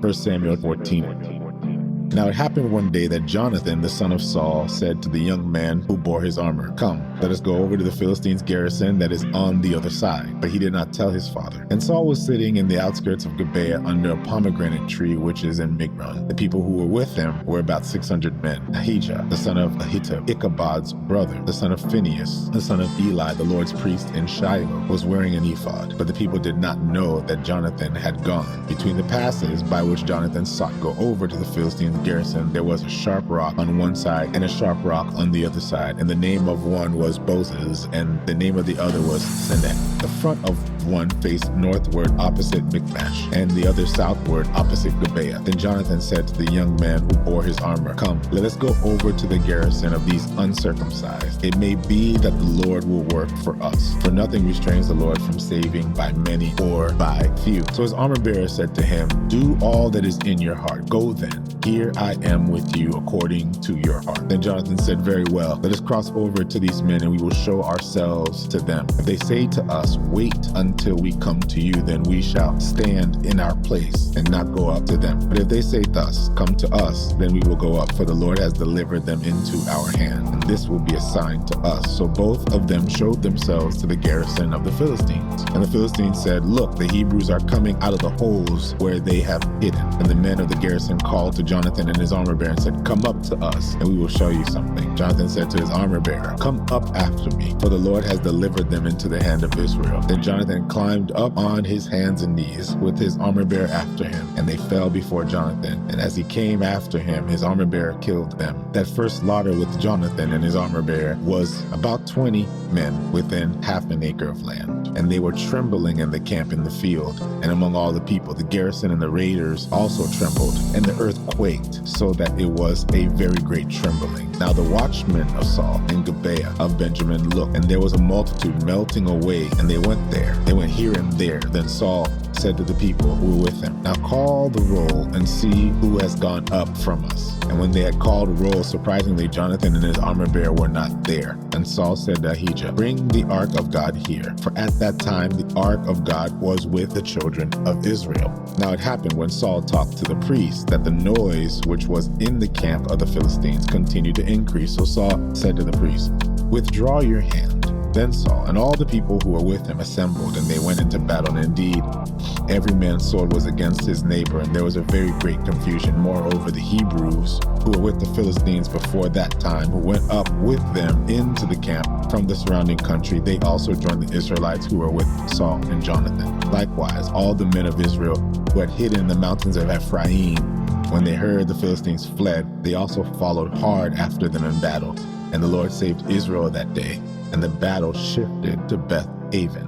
1 Samuel 14. Now it happened one day that Jonathan, the son of Saul, said to the young man who bore his armor, "Come, let us go over to the Philistines' garrison that is on the other side." But he did not tell his father. And Saul was sitting in the outskirts of Gibeah under a pomegranate tree which is in Migron. The people who were with him were about 600 men. Ahijah, the son of Ahitub, Ichabod's brother, the son of Phinehas, the son of Eli, the Lord's priest in Shiloh, was wearing an ephod. But the people did not know that Jonathan had gone. Between the passes by which Jonathan sought to go over to the Philistines' garrison, there was a sharp rock on one side and a sharp rock on the other side, and the name of one was Bozez, and the name of the other was Seneh. The front of one faced northward opposite Michmash, and the other southward opposite Gibeah. Then Jonathan said to the young man who bore his armor, "Come, let us go over to the garrison of these uncircumcised. It may be that the Lord will work for us, for nothing restrains the Lord from saving by many or by few." So his armor bearer said to him, "Do all that is in your heart. Go then. Here I am with you according to your heart." Then Jonathan said, "Very well, let us cross over to these men and we will show ourselves to them. If they say to us, 'Wait until we come to you,' then we shall stand in our place and not go up to them. But if they say thus, 'Come to us,' then we will go up, for the Lord has delivered them into our hand, and this will be a sign to us." So both of them showed themselves to the garrison of the Philistines. And the Philistines said, "Look, the Hebrews are coming out of the holes where they have hidden." And the men of the garrison called to Jonathan and his armor bearer and said, "Come up to us, and we will show you something." Jonathan said to his armor bearer, "Come up after me, for the Lord has delivered them into the hand of Israel." Then Jonathan climbed up on his hands and knees with his armor bearer after him, and they fell before Jonathan. And as he came after him, his armor bearer killed them. That first slaughter with Jonathan and his armor bearer was about 20 men within half an acre of land. And they were trembling in the camp in the field, and among all the people. The garrison and the raiders also trembled, and the earth quaked, so that it was a very great trembling. Now the watchmen of Saul in Gibeah of Benjamin looked, and there was a multitude melting away, and they went there. They went here and there. Then Saul said to the people who were with him, "Now call the roll and see who has gone up from us." And when they had called roll, surprisingly, Jonathan and his armor bearer were not there. And Saul said to Ahijah, "Bring the ark of God here." For at that time the ark of God was with the children of Israel. Now it happened when Saul talked to the priests that the noise which was in the camp of the Philistines continued to increase. So Saul said to the priest, "Withdraw your hand." Then Saul and all the people who were with him assembled, and they went into battle. And indeed, every man's sword was against his neighbor, and there was a very great confusion. Moreover, the Hebrews who were with the Philistines before that time, who went up with them into the camp from the surrounding country, they also joined the Israelites who were with Saul and Jonathan. Likewise, all the men of Israel who had hidden in the mountains of Ephraim, when they heard the Philistines fled, they also followed hard after them in battle. And the Lord saved Israel that day, and the battle shifted to Beth Aven.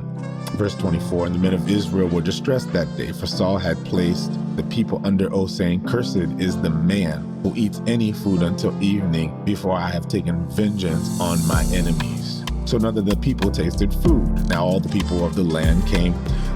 Verse 24, and the men of Israel were distressed that day, for Saul had placed the people under oath, saying, "Cursed is the man who eats any food until evening, before I have taken vengeance on my enemies." So none of the people tasted food. Now all the people of the land came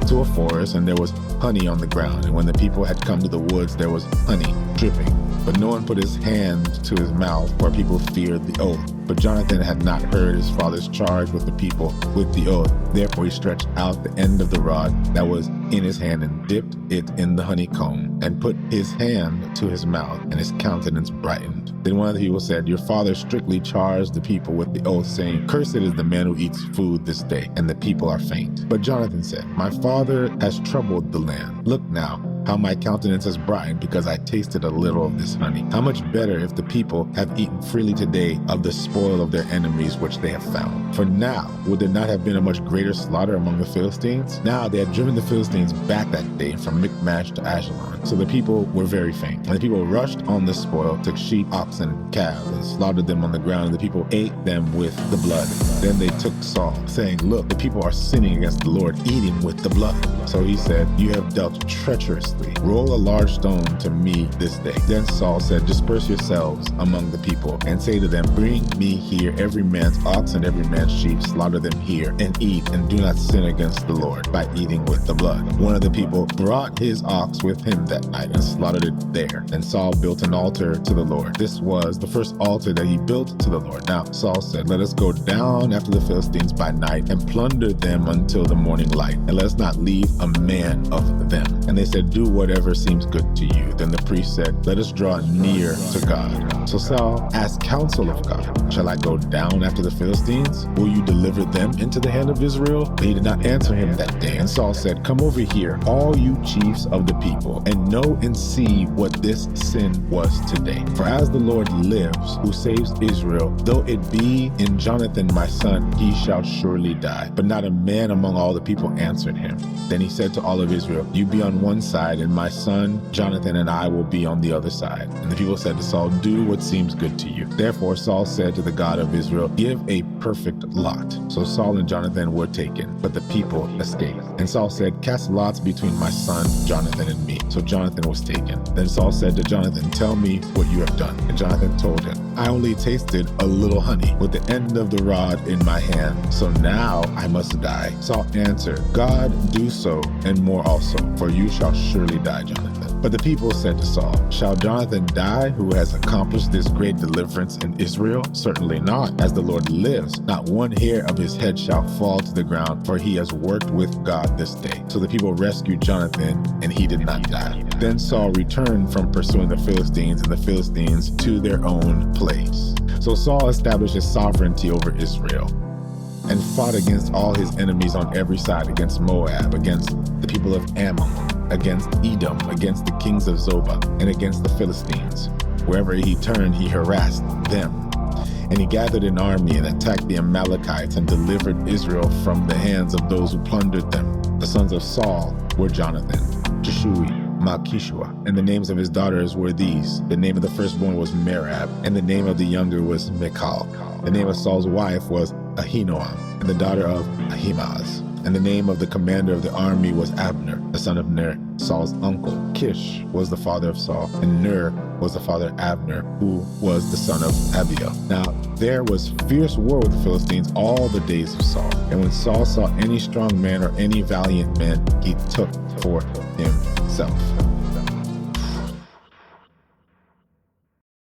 to a forest, and there was honey on the ground. And when the people had come to the woods, there was honey dripping. But no one put his hand to his mouth, for people feared the oath. But Jonathan had not heard his father's charge with the people with the oath. Therefore he stretched out the end of the rod that was in his hand and dipped it in the honeycomb, and put his hand to his mouth, and his countenance brightened. Then one of the people said, "Your father strictly charged the people with the oath, saying, 'Cursed is the man who eats food this day,' and the people are faint." But Jonathan said, "My father has troubled the land. Look now, how my countenance has brightened, because I tasted a little of this honey. How much better if the people have eaten freely today of the spoil of their enemies which they have found. For now would there not have been a much greater slaughter among the Philistines?" Now they had driven the Philistines back that day from Michmash to Ajalon. So the people were very faint. And the people rushed on the spoil, took sheep, oxen, and calves, and slaughtered them on the ground, and the people ate them with the blood. Then they took Saul, saying, "Look, the people are sinning against the Lord, eating with the blood." So he said, "You have dealt treacherously. Roll a large stone to me this day." Then Saul said, "Disperse yourselves among the people, and say to them, 'Bring me here every man's ox and every man's sheep, slaughter them here, and eat, and do not sin against the Lord by eating with the blood.' One of the people brought his ox with him that night and slaughtered it there. And Saul built an altar to the Lord. This was the first altar that he built to the Lord. Now Saul said, "Let us go down after the Philistines by night, and plunder them until the morning light, and let us not leave a man of them." And they said, "Do do whatever seems good to you. Then the priest said, let us draw near to God. So Saul asked counsel of God, shall I go down after the Philistines? Will you deliver them into the hand of Israel? But he did not answer him that day. And Saul said, come over here, all you chiefs of the people, and know and see what this sin was today. For as the Lord lives, who saves Israel, though it be in Jonathan my son, he shall surely die. But not a man among all the people answered him. Then he said to all of Israel, you be on one side, and my son Jonathan and I will be on the other side. And the people said to Saul, do what seems good to you. Therefore Saul said to the God of Israel, give a perfect lot. So Saul and Jonathan were taken, but the people escaped. And Saul said, cast lots between my son Jonathan and me. So Jonathan was taken. Then Saul said to Jonathan, tell me what you have done. And Jonathan told him, I only tasted a little honey with the end of the rod in my hand, so now I must die. Saul answered, God do so and more also, for you shall surely die, Jonathan. But the people said to Saul, shall Jonathan die who has accomplished this great deliverance in Israel? Certainly not. As the Lord lives, not one hair of his head shall fall to the ground, for he has worked with God this day. So the people rescued Jonathan, and he did not die. Then Saul returned from pursuing the Philistines, and the Philistines to their own place. So Saul established his sovereignty over Israel and fought against all his enemies on every side, against Moab, against the people of Ammon, against Edom, against the kings of Zobah, and against the Philistines. Wherever he turned, he harassed them. And he gathered an army and attacked the Amalekites and delivered Israel from the hands of those who plundered them. The sons of Saul were Jonathan, Jeshui, Malchishua, and the names of his daughters were these. The name of the firstborn was Merab, and the name of the younger was Michal. The name of Saul's wife was Ahinoam, and the daughter of Ahimaaz. And the name of the commander of the army was Abner, the son of Ner, Saul's uncle. Kish was the father of Saul, and Ner was the father of Abner, who was the son of Abiel. Now there was fierce war with the Philistines all the days of Saul. And when Saul saw any strong man or any valiant man, he took for himself.